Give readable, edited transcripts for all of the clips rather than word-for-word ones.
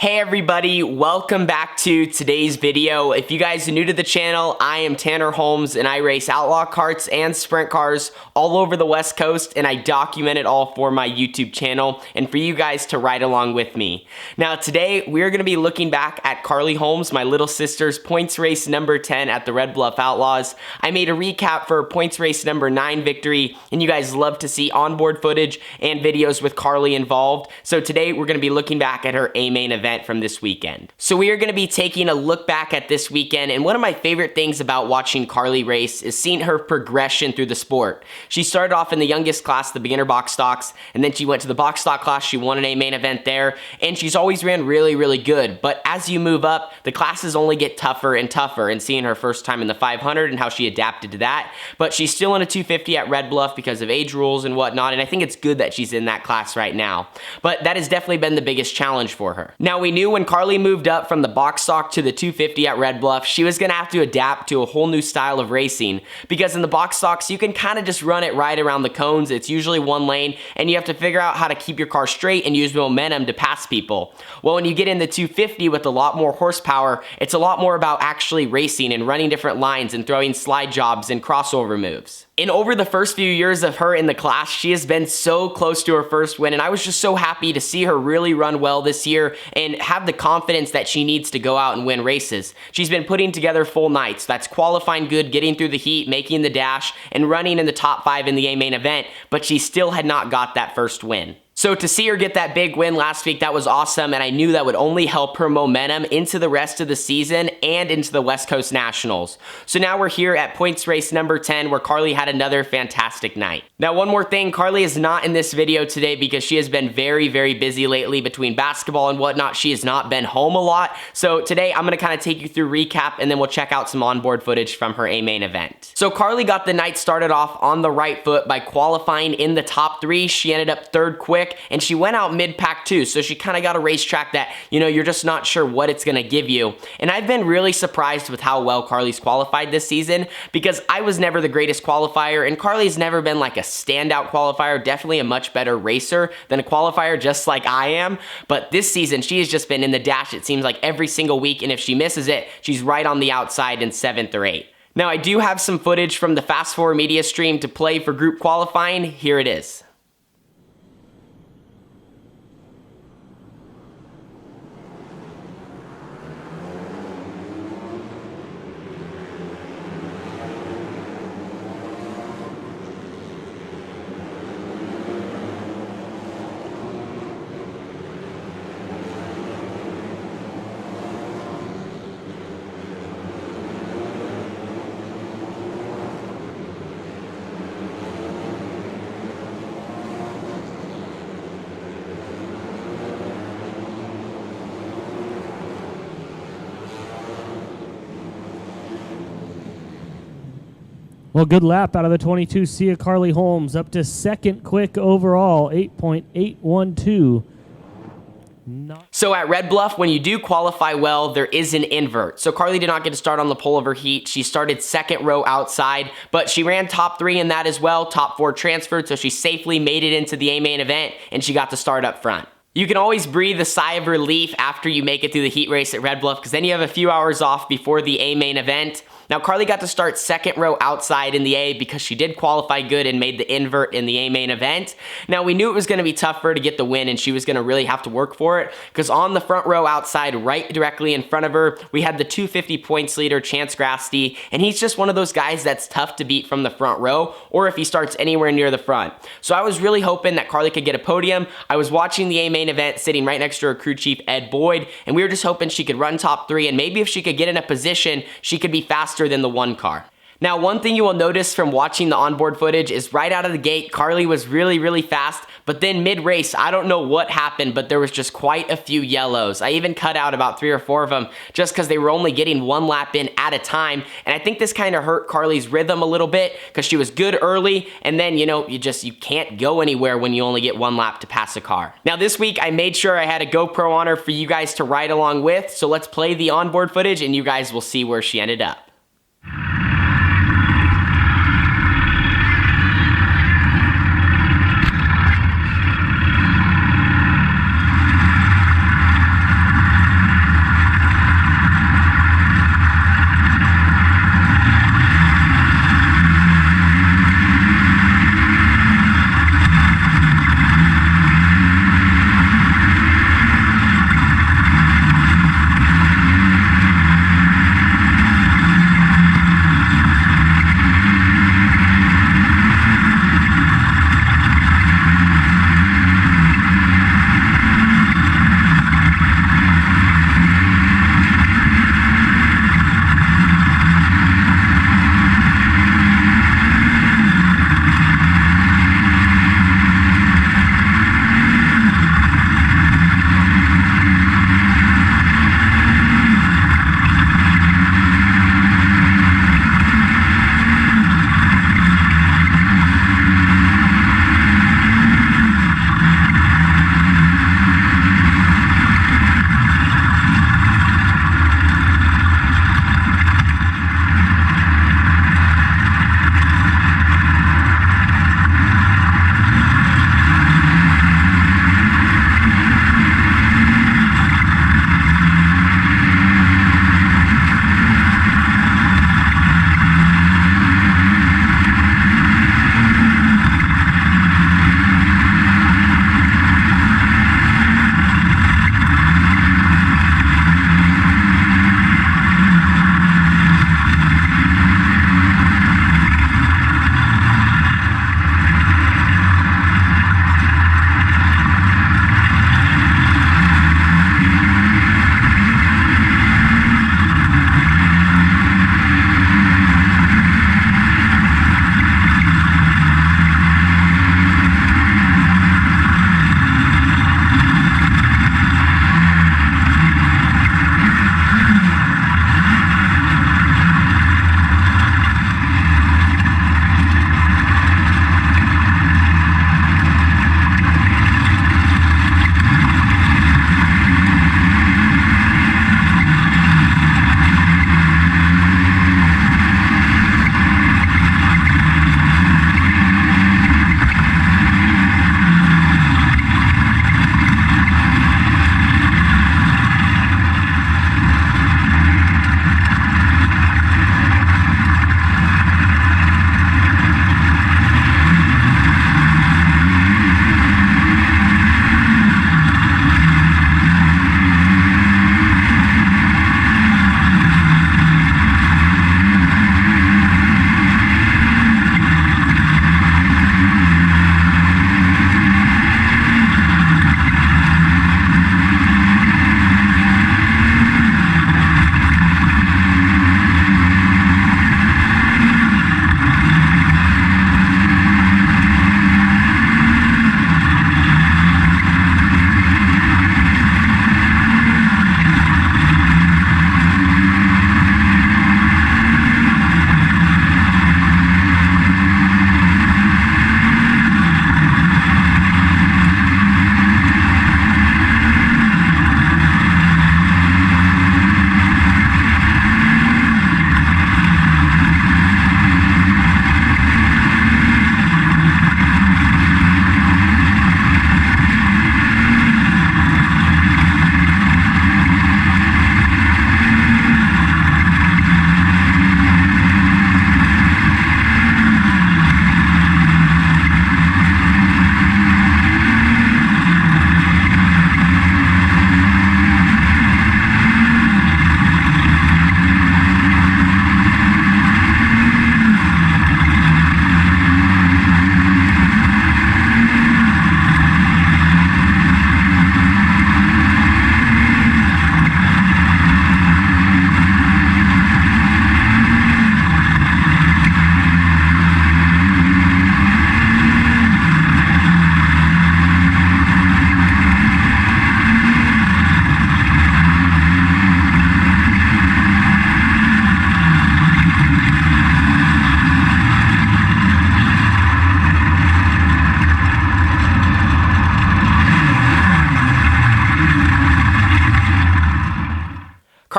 Hey everybody, welcome back to today's video. If you guys are new to the channel, I am Tanner Holmes and I race outlaw karts and sprint cars all over the West Coast, and I document it all for my YouTube channel and for you guys to ride along with me. Now today we're going to be looking back at Carly Holmes, my little sister's points race number 10 at the Red Bluff Outlaws. I made a recap for points race number 9 victory, and you guys love to see onboard footage and videos with Carly involved. So today we're going to be looking back at her A-main event from this weekend. So we are going to be taking a look back at this weekend, and one of my favorite things about watching Carly race is seeing her progression through the sport. She started off in the youngest class, the beginner box stocks, and then she went to the box stock class. She won an A-main event there, and she's always ran really good. But as you move up, the classes only get tougher and tougher, and seeing her first time in the 500 and how she adapted to that. But she's still in a 250 at Red Bluff because of age rules and whatnot, and I think it's good that she's in that class right now. But that has definitely been the biggest challenge for her. Now, we knew when Carly moved up from the box stock to the 250 at Red Bluff, she was going to have to adapt to a whole new style of racing, because in the box stocks, you can kind of just run it right around the cones. It's usually one lane, and you have to figure out how to keep your car straight and use momentum to pass people. Well, when you get in the 250 with a lot more horsepower, it's a lot more about actually racing and running different lines and throwing slide jobs and crossover moves. And over the first few years of her in the class, she has been so close to her first win, and I was just so happy to see her really run well this year and have the confidence that she needs to go out and win races. She's been putting together full nights. That's qualifying good, getting through the heat, making the dash, and running in the top 5 in the A-main event, but she still had not got that first win. So to see her get that big win last week, that was awesome, and I knew that would only help her momentum into the rest of the season and into the West Coast Nationals. So now we're here at points race number 10, where Carly had another fantastic night. Now, one more thing, Carly is not in this video today because she has been very busy lately between basketball and whatnot. She has not been home a lot. So today I'm going to kind of take you through recap, and then we'll check out some onboard footage from her A-main event. So Carly got the night started off on the right foot by qualifying in the top 3. She ended up 3rd quick, and she went out mid-pack too, so she kind of got a racetrack that, you're just not sure what it's going to give you. And I've been really surprised with how well Carly's qualified this season, because I was never the greatest qualifier, and Carly's never been like a standout qualifier, definitely a much better racer than a qualifier, just like I am. But this season, she has just been in the dash, it seems like, every single week, and if she misses it, she's right on the outside in 7th or 8th. Now, I do have some footage from the Fast 4 media stream to play for group qualifying. Here it is. Well, good lap out of the 22 Sia Carly Holmes, up to 2nd quick overall, 8.812. So at Red Bluff, when you do qualify well, there is an invert. So Carly did not get to start on the pole of her heat. She started 2nd row outside, but she ran top 3 in that as well. Top 4 transferred, so she safely made it into the A-main event, and she got to start up front. You can always breathe a sigh of relief after you make it through the heat race at Red Bluff, because then you have a few hours off before the A-main event. Now, Carly got to start 2nd row outside in the A because she did qualify good and made the invert in the A-main event. Now, we knew it was going to be tough for her to get the win, and she was going to really have to work for it, because on the front row outside, right directly in front of her, we had the 250 points leader, Chance Grasty, and he's just one of those guys that's tough to beat from the front row, or if he starts anywhere near the front. So I was really hoping that Carly could get a podium. I was watching the A-main event sitting right next to her crew chief, Ed Boyd, and we were just hoping she could run top 3, and maybe if she could get in a position, she could be faster than the 1 car. Now, one thing you will notice from watching the onboard footage is right out of the gate, Carly was really fast, but then mid-race, I don't know what happened, but there was just quite a few yellows. I even cut out about 3 or 4 of them just because they were only getting 1 lap in at a time, and I think this kind of hurt Carly's rhythm a little bit because she was good early, and then, you can't go anywhere when you only get 1 lap to pass a car. Now, this week, I made sure I had a GoPro on her for you guys to ride along with, so let's play the onboard footage, and you guys will see where she ended up.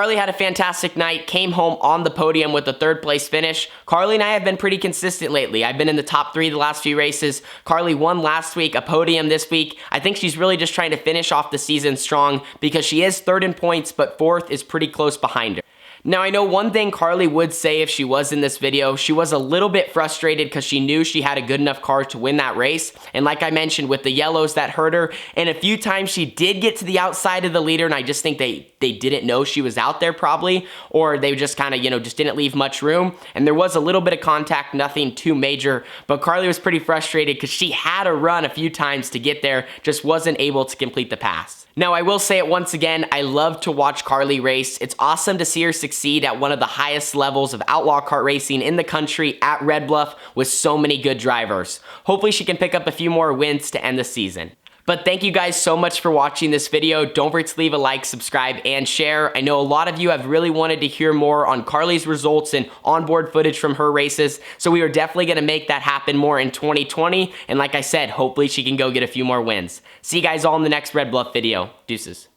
Carly had a fantastic night, came home on the podium with a 3rd place finish. Carly and I have been pretty consistent lately. I've been in the top 3 the last few races. Carly won last week, a podium this week. I think she's really just trying to finish off the season strong because she is 3rd in points, but 4th is pretty close behind her. Now, I know one thing Carly would say if she was in this video, she was a little bit frustrated because she knew she had a good enough car to win that race. And like I mentioned, with the yellows, that hurt her. And a few times she did get to the outside of the leader, and I just think they didn't know she was out there probably, or they just kind of, just didn't leave much room. And there was a little bit of contact, nothing too major, but Carly was pretty frustrated because she had to run a few times to get there, just wasn't able to complete the pass. Now, I will say it once again, I love to watch Carly race. It's awesome to see her succeed at one of the highest levels of outlaw kart racing in the country at Red Bluff with so many good drivers. Hopefully she can pick up a few more wins to end the season. But thank you guys so much for watching this video. Don't forget to leave a like, subscribe, and share. I know a lot of you have really wanted to hear more on Carly's results and onboard footage from her races, so we are definitely going to make that happen more in 2020. And like I said, hopefully she can go get a few more wins. See you guys all in the next Red Bluff video. Deuces.